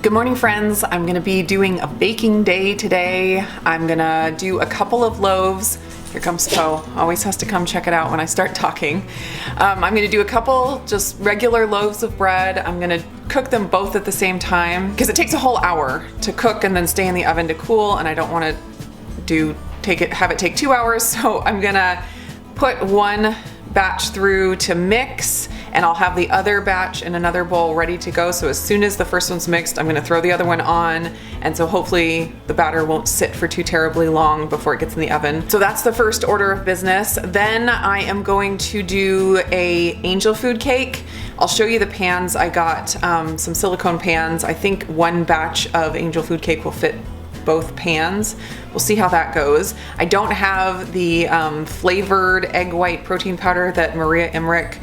Good morning, friends. I'm gonna be doing a baking day today. I'm gonna do a couple of loaves. Here comes Poe, always has to come check it out when I start talking. I'm gonna do a couple just regular loaves of bread. I'm gonna cook them both at the same time because it takes a whole hour to cook and then stay in the oven to cool, and I don't wanna have it take 2 hours, so I'm gonna put one batch through to mix, and I'll have the other batch in another bowl ready to go. So as soon as the first one's mixed, I'm gonna throw the other one on, and so hopefully the batter won't sit for too terribly long before it gets in the oven. So that's the first order of business. Then I am going to do a angel food cake. I'll show you the pans. I got some silicone pans. I think one batch of angel food cake will fit both pans. We'll see how that goes. I don't have the flavored egg white protein powder that Maria Emmerich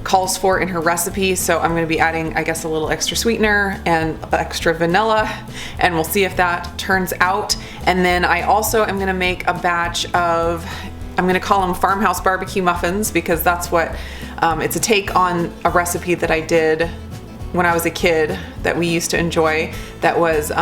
calls for in her recipe, so I'm going to be adding, I guess, a little extra sweetener and extra vanilla, and we'll see if that turns out. And then I also am going to make a batch of, I'm going to call them Farmhouse BBQ Muffins, because that's what, it's a take on a recipe that I did when I was a kid that we used to enjoy, that was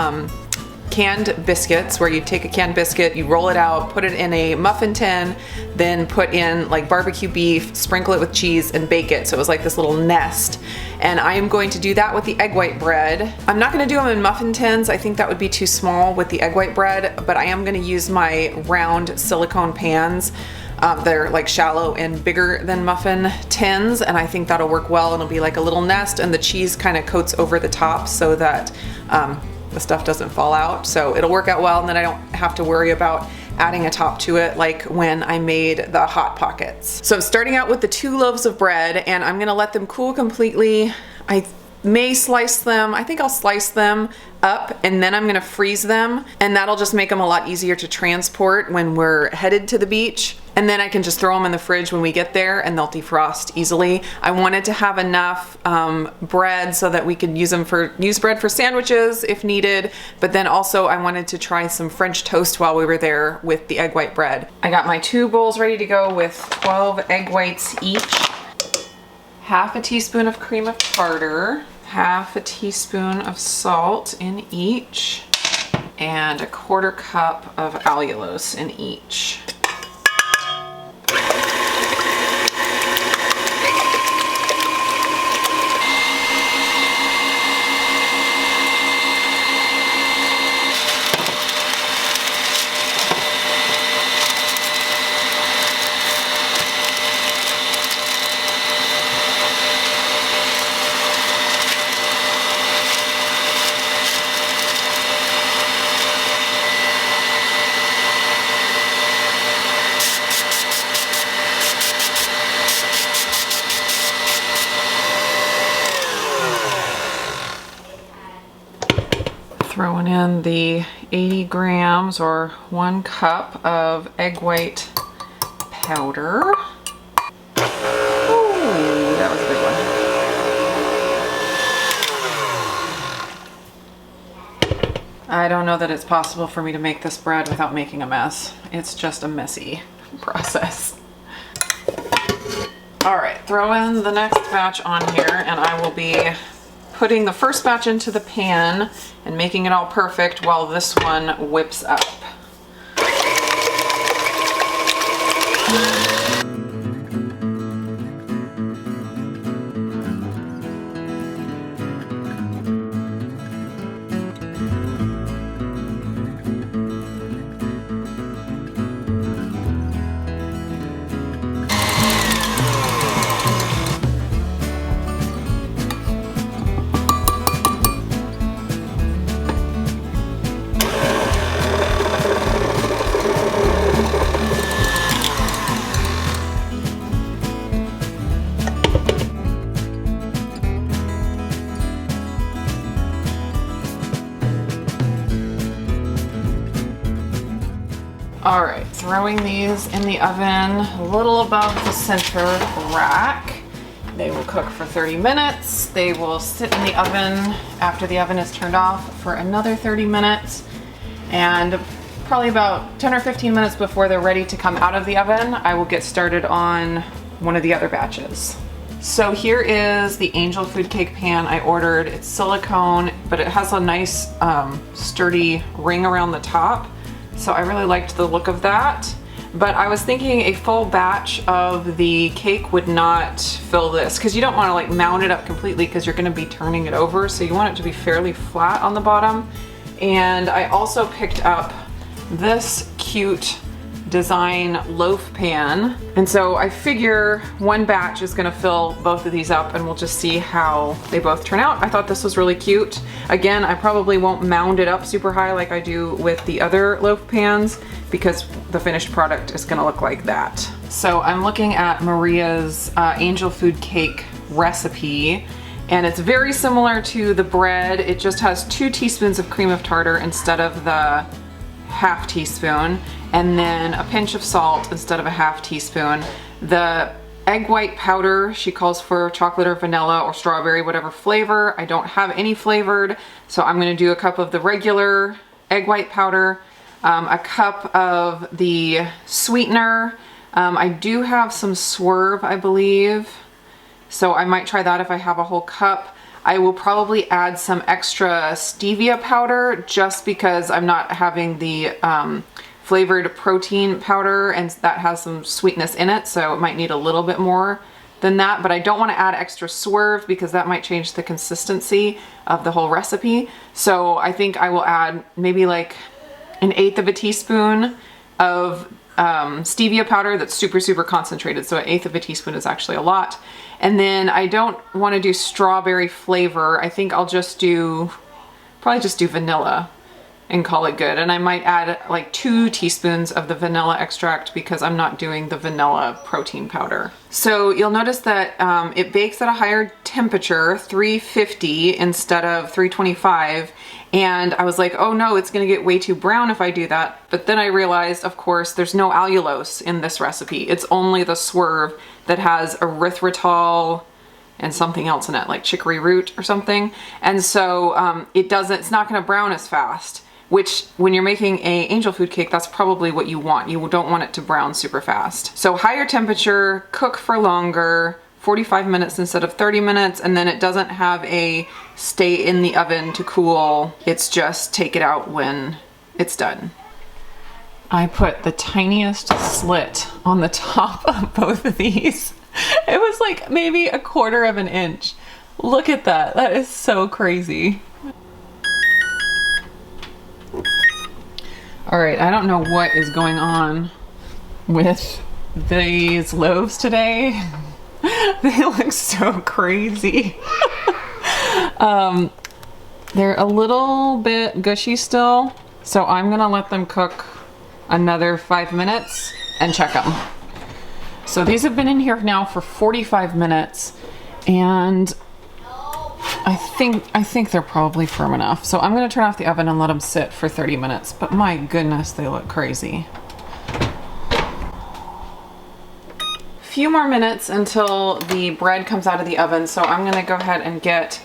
canned biscuits, where you take a canned biscuit, you roll it out, put it in a muffin tin, then put in like barbecue beef, sprinkle it with cheese, and bake it. So it was like this little nest. And I am going to do that with the egg white bread. I'm not going to do them in muffin tins. I think that would be too small with the egg white bread, but I am going to use my round silicone pans. They're like shallow and bigger than muffin tins, and I think that'll work well. It'll be like a little nest, and the cheese kind of coats over the top so that the stuff doesn't fall out. So it'll work out well, and then I don't have to worry about adding a top to it like when I made the Hot Pockets. So I'm starting out with the 2 loaves of bread, and I'm gonna let them cool completely. I may slice them. I think I'll slice them up, and then I'm gonna freeze them, and that'll just make them a lot easier to transport when we're headed to the beach. And then I can just throw them in the fridge when we get there, and they'll defrost easily. I wanted to have enough bread so that we could use bread for sandwiches if needed, but then also I wanted to try some French toast while we were there with the egg white bread. I got my 2 bowls ready to go with 12 egg whites each, half a teaspoon of cream of tartar, half a teaspoon of salt in each, and a 1/4 cup of allulose in each. Throwing in the 80 grams or 1 cup of egg white powder. Ooh, that was a big one. I don't know that it's possible for me to make this bread without making a mess. It's just a messy process. All right, throw in the next batch on here, and I will be putting the first batch into the pan and making it all perfect while this one whips up. All right, throwing these in the oven a little above the center rack. They will cook for 30 minutes. They will sit in the oven after the oven is turned off for another 30 minutes. And probably about 10 or 15 minutes before they're ready to come out of the oven, I will get started on one of the other batches. So here is the angel food cake pan I ordered. It's silicone, but it has a nice sturdy ring around the top. So I really liked the look of that. But I was thinking a full batch of the cake would not fill this, because you don't want to like mount it up completely because you're going to be turning it over. So you want it to be fairly flat on the bottom. And I also picked up this cute design loaf pan. And so I figure one batch is gonna fill both of these up, and we'll just see how they both turn out. I thought this was really cute. Again, I probably won't mound it up super high like I do with the other loaf pans, because the finished product is gonna look like that. So I'm looking at Maria's angel food cake recipe, and it's very similar to the bread. It just has 2 teaspoons of cream of tartar instead of the half teaspoon, and then a pinch of salt instead of a half teaspoon. The egg white powder, she calls for chocolate or vanilla or strawberry, whatever flavor. I don't have any flavored, so I'm gonna do a cup of the regular egg white powder, a cup of the sweetener. I do have some Swerve, I believe, so I might try that if I have a whole cup. I will probably add some extra stevia powder just because I'm not having the flavored protein powder, and that has some sweetness in it, so it might need a little bit more than that. But I don't want to add extra Swerve because that might change the consistency of the whole recipe. So I think I will add maybe like 1/8 of a teaspoon of stevia powder that's super concentrated. So 1/8 of a teaspoon is actually a lot. And then I don't want to do strawberry flavor. I think I'll just probably just do vanilla and call it good. And I might add like 2 teaspoons of the vanilla extract because I'm not doing the vanilla protein powder. So you'll notice that it bakes at a higher temperature, 350 instead of 325. And I was like, oh no, it's gonna get way too brown if I do that. But then I realized, of course, there's no allulose in this recipe. It's only the Swerve that has erythritol and something else in it, like chicory root or something. And so it's not gonna brown as fast, which when you're making a angel food cake, that's probably what you want. You don't want it to brown super fast. So higher temperature, cook for longer, 45 minutes instead of 30 minutes, and then it doesn't have a stay in the oven to cool. It's just take it out when it's done. I put the tiniest slit on the top of both of these. It was like maybe 1/4 of an inch. Look at that. That is so crazy. All right, I don't know what is going on with these loaves today. They look so crazy. They're a little bit gushy still, so I'm gonna let them cook another 5 minutes and check them. So these have been in here now for 45 minutes, and I think they're probably firm enough. So I'm gonna turn off the oven and let them sit for 30 minutes, but my goodness, they look crazy. Few more minutes until the bread comes out of the oven, so I'm gonna go ahead and get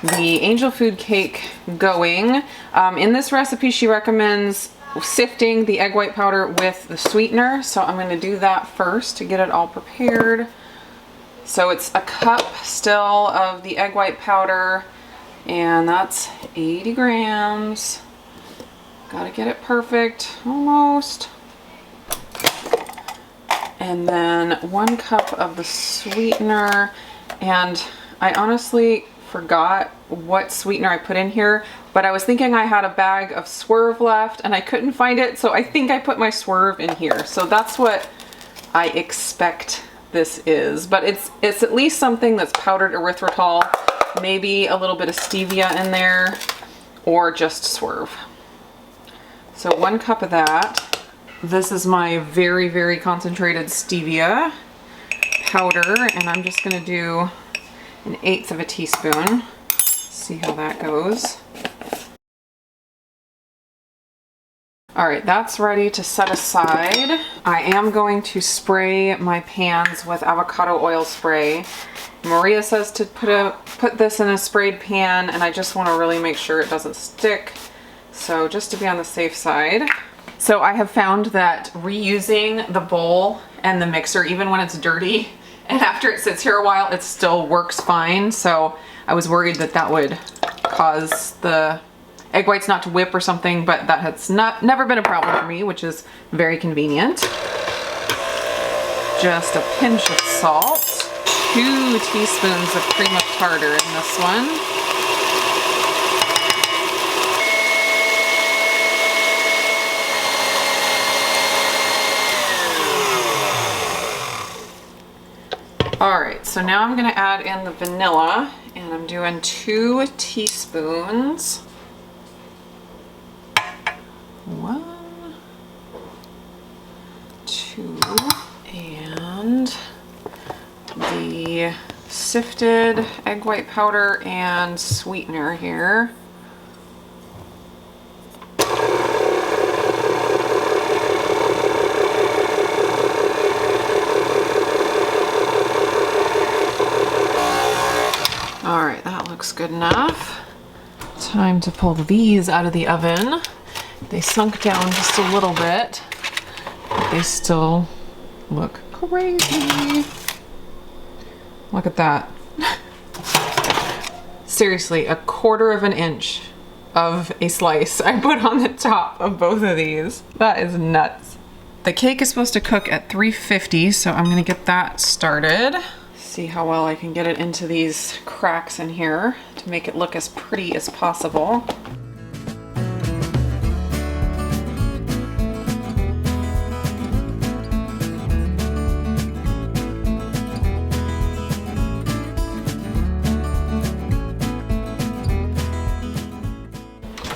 the angel food cake going. In this recipe, she recommends sifting the egg white powder with the sweetener, so I'm gonna do that first to get it all prepared. So it's a cup still of the egg white powder, and that's 80 grams. Gotta get it perfect, almost. And then 1 cup of the sweetener, and I honestly forgot what sweetener I put in here, but I was thinking I had a bag of Swerve left and I couldn't find it, so I think I put my Swerve in here. So that's what I expect this is, but it's at least something that's powdered erythritol, maybe a little bit of stevia in there, or just Swerve. So 1 cup of that. This is my very concentrated stevia powder, and I'm just gonna do 1/8 of a teaspoon. See how that goes. All right, that's ready to set aside. I am going to spray my pans with avocado oil spray. Maria says to put this in a sprayed pan, and I just want to really make sure it doesn't stick. So just to be on the safe side. So I have found that reusing the bowl and the mixer, even when it's dirty And after it sits here a while, it still works fine. So I was worried that that would cause the egg whites not to whip or something, but that has never been a problem for me, which is very convenient. Just a pinch of salt, 2 teaspoons of cream of tartar in this one. All right, so now I'm gonna add in the vanilla, and I'm doing 2 teaspoons. 1, 2, and the sifted egg white powder and sweetener here. All right, that looks good enough. Time to pull these out of the oven. They sunk down just a little bit, but they still look crazy. Look at that. Seriously, 1/4 of an inch of a slice I put on the top of both of these. That is nuts. The cake is supposed to cook at 350, so I'm gonna get that started. See how well I can get it into these cracks in here to make it look as pretty as possible.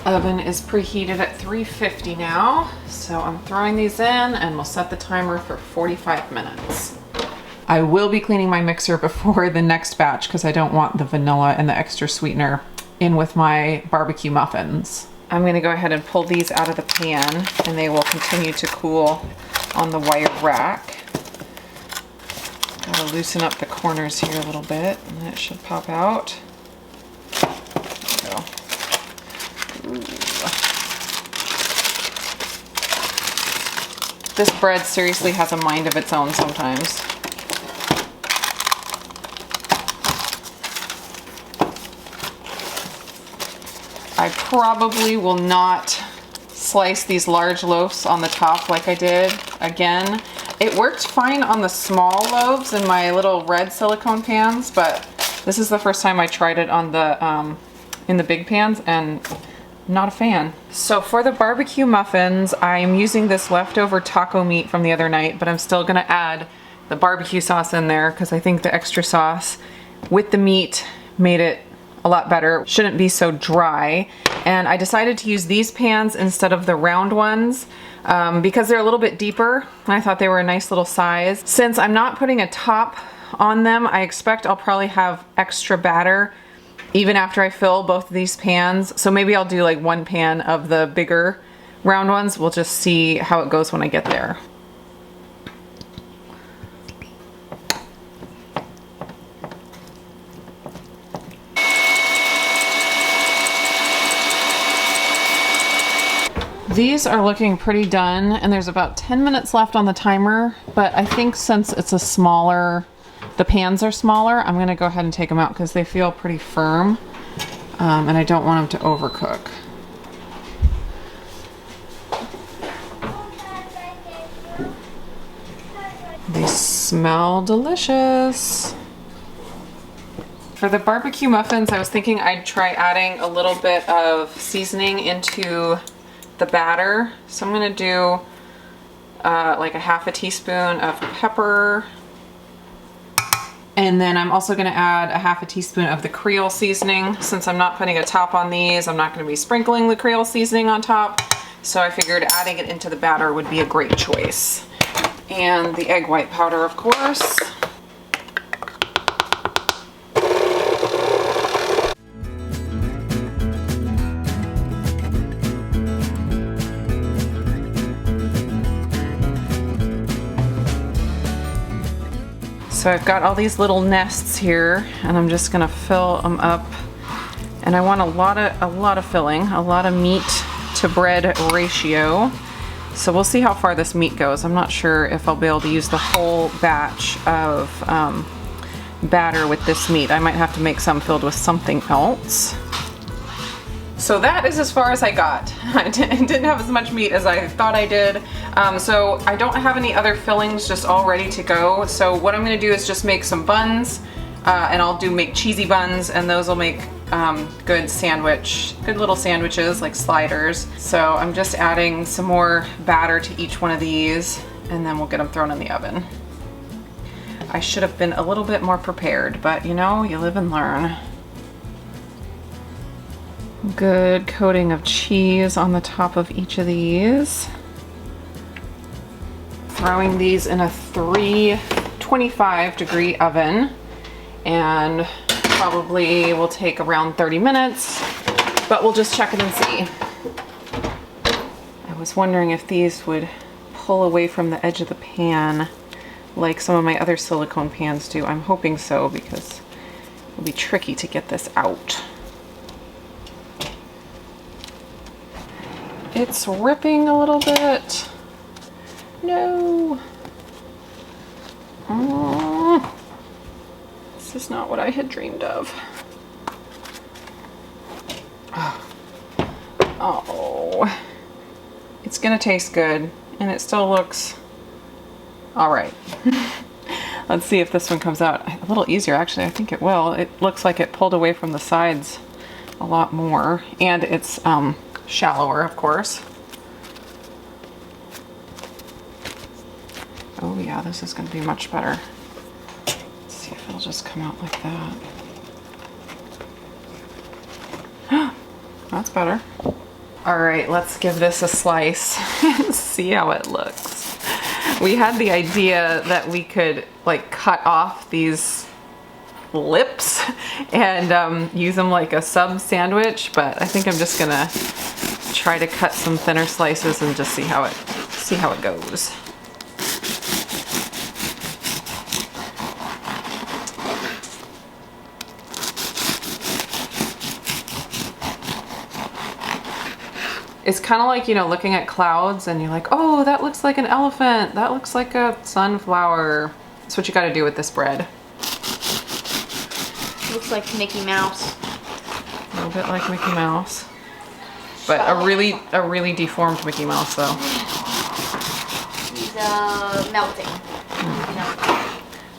Oven is preheated at 350 now, so I'm throwing these in and we'll set the timer for 45 minutes. I will be cleaning my mixer before the next batch because I don't want the vanilla and the extra sweetener in with my barbecue muffins. I'm gonna go ahead and pull these out of the pan and they will continue to cool on the wire rack. Gotta loosen up the corners here a little bit and it should pop out. There we go. Ooh. This bread seriously has a mind of its own sometimes. I probably will not slice these large loaves on the top like I did again. It worked fine on the small loaves in my little red silicone pans, but this is the first time I tried it on the in the big pans and not a fan. So for the barbecue muffins, I'm using this leftover taco meat from the other night, but I'm still gonna add the barbecue sauce in there because I think the extra sauce with the meat made it a lot better. Shouldn't be so dry. And I decided to use these pans instead of the round ones because they're a little bit deeper. I thought they were a nice little size. Since I'm not putting a top on them, I expect I'll probably have extra batter even after I fill both of these pans. So maybe I'll do like 1 pan of the bigger round ones. We'll just see how it goes when I get there. These are looking pretty done and there's about 10 minutes left on the timer, but I think since it's a smaller, the pans are smaller, I'm gonna go ahead and take them out because they feel pretty firm and I don't want them to overcook. They smell delicious. For the barbecue muffins, I was thinking I'd try adding a little bit of seasoning into the batter. So I'm gonna do like a 1/2 teaspoon of pepper. And then I'm also gonna add a 1/2 teaspoon of the Creole seasoning. Since I'm not putting a top on these, I'm not gonna be sprinkling the Creole seasoning on top. So I figured adding it into the batter would be a great choice. And the egg white powder, of course. So I've got all these little nests here and I'm just gonna fill them up. And I want a lot of filling, a lot of meat to bread ratio. So we'll see how far this meat goes. I'm not sure if I'll be able to use the whole batch of batter with this meat. I might have to make some filled with something else. So that is as far as I got. I didn't have as much meat as I thought I did. So I don't have any other fillings just all ready to go. So what I'm gonna do is just make some buns, and I'll make cheesy buns, and those will make good little sandwiches, like sliders. So I'm just adding some more batter to each one of these, and then we'll get them thrown in the oven. I should have been a little bit more prepared, but you know, you live and learn. Good coating of cheese on the top of each of these. Throwing these in a 325-degree oven, and probably will take around 30 minutes, but we'll just check it and see. I was wondering if these would pull away from the edge of the pan like some of my other silicone pans do. I'm hoping so, because it'll be tricky to get this out. It's ripping a little bit. No. Oh, this is not what I had dreamed of. Oh. It's gonna taste good, and it still looks all right. Let's see if this one comes out a little easier. Actually, I think it will. It looks like it pulled away from the sides a lot more, and it's shallower, of course. Oh yeah, this is going to be much better. Let's see if it'll just come out like that. That's better. All right, let's give this a slice and see how it looks. We had the idea that we could like cut off these lips and use them like a sub sandwich, but I think I'm just gonna try to cut some thinner slices and just see how it goes. It's kind of like, you know, looking at clouds and you're like, oh, that looks like an elephant. That looks like a sunflower. That's what you got to do with this bread. Looks like Mickey Mouse. A little bit like Mickey Mouse. But a really deformed Mickey Mouse, though. He's melting.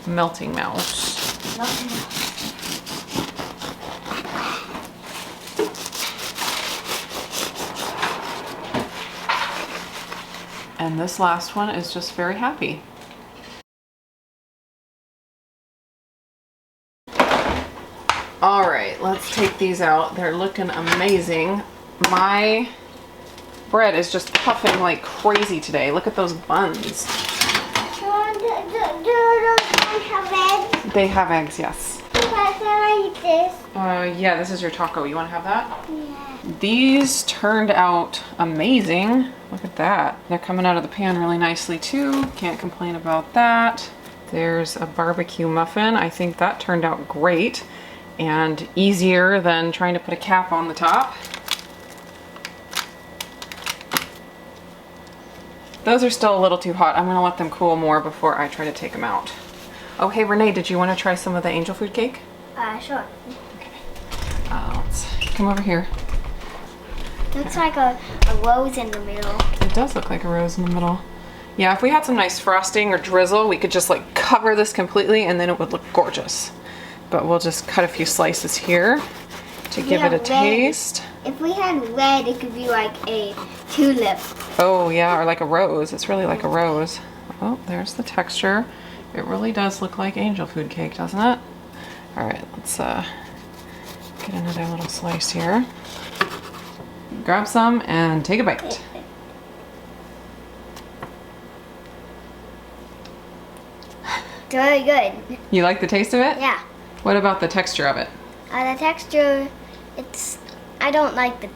Melting mouse. Melting mouse. And this last one is just very happy. All right, let's take these out. They're looking amazing. My bread is just puffing like crazy today. Look at those buns. Do those buns have eggs? They have eggs, yes. Can I eat this? Yeah, this is your taco. You want to have that? Yeah. These turned out amazing. Look at that. They're coming out of the pan really nicely too. Can't complain about that. There's a barbecue muffin. I think that turned out great and easier than trying to put a cap on the top. Those are still a little too hot. I'm gonna let them cool more before I try to take them out. Oh, hey Renee, did you want to try some of the angel food cake? Sure. Okay. Let's come over here. Looks like a rose in the middle. It does look like a rose in the middle. Yeah, if we had some nice frosting or drizzle, we could just like cover this completely and then it would look gorgeous. But we'll just cut a few slices here to give it a taste. If we had red, it could be like a tulip. Oh yeah, or like a rose. It's really like a rose. Oh, there's the texture. It really does look like angel food cake, doesn't it? All right, let's get another little slice here. Grab some and take a bite. It's really good. You like the taste of it? Yeah. What about the texture of it? The texture, I don't like the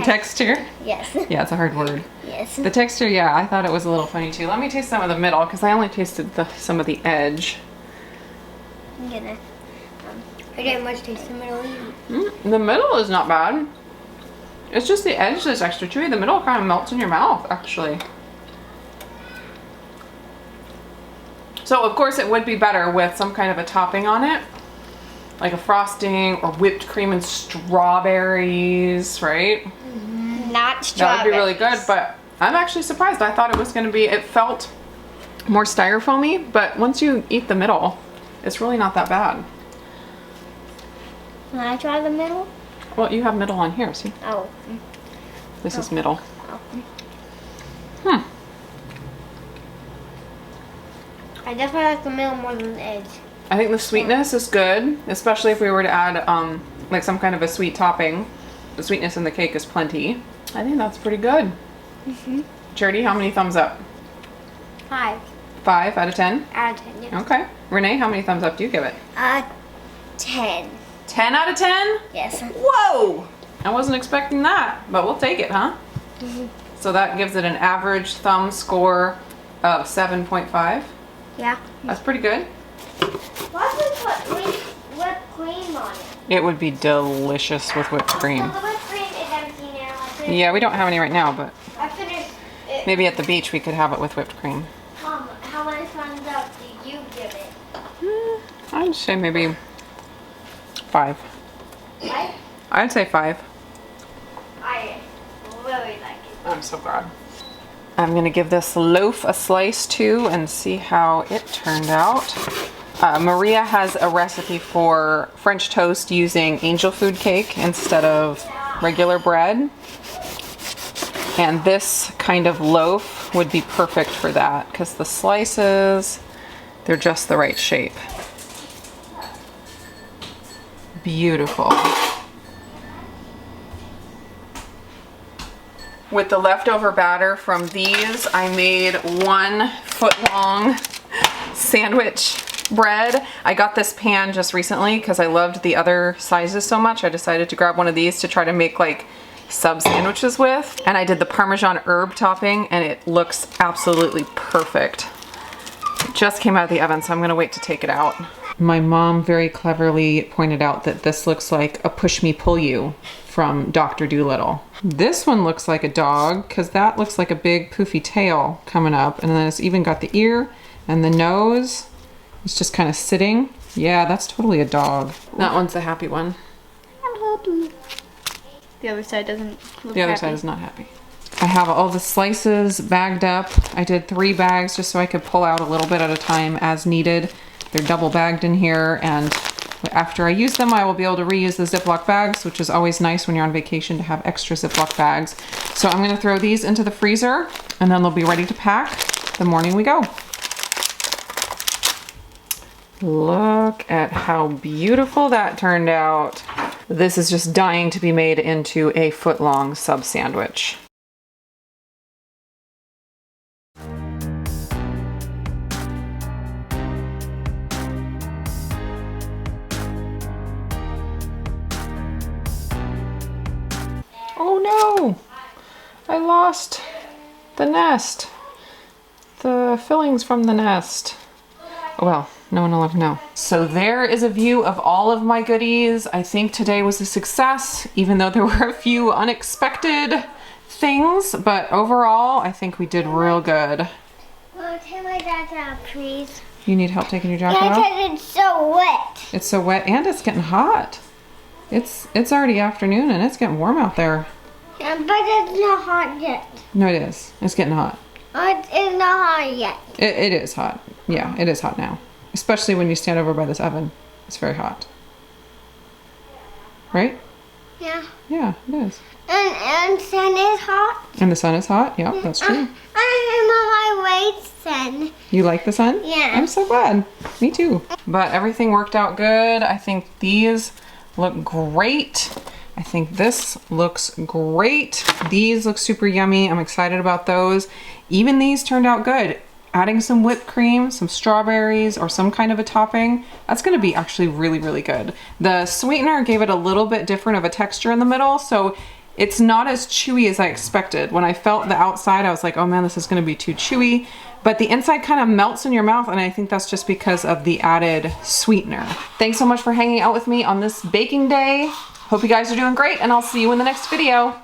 Texture? Yes. Yeah, it's a hard word. Yes. The texture, yeah, I thought it was a little funny too. Let me taste some of the middle because I only tasted some of the edge. I'm gonna. I didn't much taste the middle either. The middle is not bad. It's just the edge that's extra chewy. The middle kind of melts in your mouth, actually. So of course it would be better with some kind of a topping on it, like a frosting or whipped cream and strawberries, right? Not strawberries. That would be really good, but I'm actually surprised. I thought it was going to be, it felt more styrofoamy, but once you eat the middle, it's really not that bad. Can I try the middle? Well, you have middle on here, see? Oh. This is middle. Oh. I definitely like the middle more than the edge. I think the sweetness is good, especially if we were to add like some kind of a sweet topping. The sweetness in the cake is plenty. I think that's pretty good. Judee, how many thumbs up? 5. 5 out of 10? Out of 10, yeah. Okay. Renee, how many thumbs up do you give it? 10. 10 out of 10? Yes. Whoa! I wasn't expecting that, but we'll take it, huh? So that gives it an average thumb score of 7.5. Yeah. That's pretty good. Why would we put whipped cream on it? It would be delicious with whipped cream. So the whipped cream is empty now. Yeah, we don't have any right now, but I finished it. maybe at the beach we could have it with whipped cream. Mom, how many thumbs up do you give it? I'd say maybe 5. 5? I'd say 5. I really like it. I'm so glad. I'm gonna give this loaf a slice too and see how it turned out. Maria has a recipe for French toast using angel food cake instead of regular bread. And this kind of loaf would be perfect for that because the slices, they're just the right shape. Beautiful. With the leftover batter from these, I made 1 foot long sandwich bread. I got this pan just recently because I loved the other sizes so much. I decided to grab one of these to try to make like sub sandwiches with. And I did the Parmesan herb topping and it looks absolutely perfect. It just came out of the oven, so I'm gonna wait to take it out. My mom very cleverly pointed out that this looks like a push me pull you from Dr. Dolittle. This one looks like a dog because that looks like a big poofy tail coming up, and then it's even got the ear and the nose. It's just kind of sitting. Yeah, that's totally a dog. That one's the happy one. I'm happy. The other side doesn't look The other happy. side is not happy. I have all the slices bagged up. I did 3 bags just so I could pull out a little bit at a time as needed. They're double bagged in here, and after I use them, I will be able to reuse the Ziploc bags, which is always nice when you're on vacation to have extra Ziploc bags. So I'm gonna throw these into the freezer, and then they'll be ready to pack the morning we go. Look at how beautiful that turned out. This is just dying to be made into a foot-long sub sandwich. Oh no! I lost the nest. The fillings from the nest. Well, no one will ever know. So there is a view of all of my goodies. I think today was a success, even though there were a few unexpected things, but overall, I think we did real good. Well, take my jacket out, please. You need help taking your jacket Yeah, off? because it's so wet. It's so wet and it's getting hot. It's already afternoon and it's getting warm out there. Yeah, but it's not hot yet. No, it is. It's getting hot. It's not hot yet. It is hot. Yeah, it is hot now. Especially when you stand over by this oven. It's very hot. Right? Yeah. Yeah, it is. And sun is hot. And the sun is hot. Yeah, that's true. I'm on my way, sun. You like the sun? Yeah. I'm so glad. Me too. But everything worked out good. I think these look great. I think this looks great. These look super yummy. I'm excited about those. Even these turned out good. Adding some whipped cream, some strawberries, or some kind of a topping, that's gonna be actually really, really good. The sweetener gave it a little bit different of a texture in the middle, so it's not as chewy as I expected. When I felt the outside, I was like, oh man, this is gonna be too chewy. But the inside kind of melts in your mouth, and I think that's just because of the added sweetener. Thanks so much for hanging out with me on this baking day. Hope you guys are doing great, and I'll see you in the next video.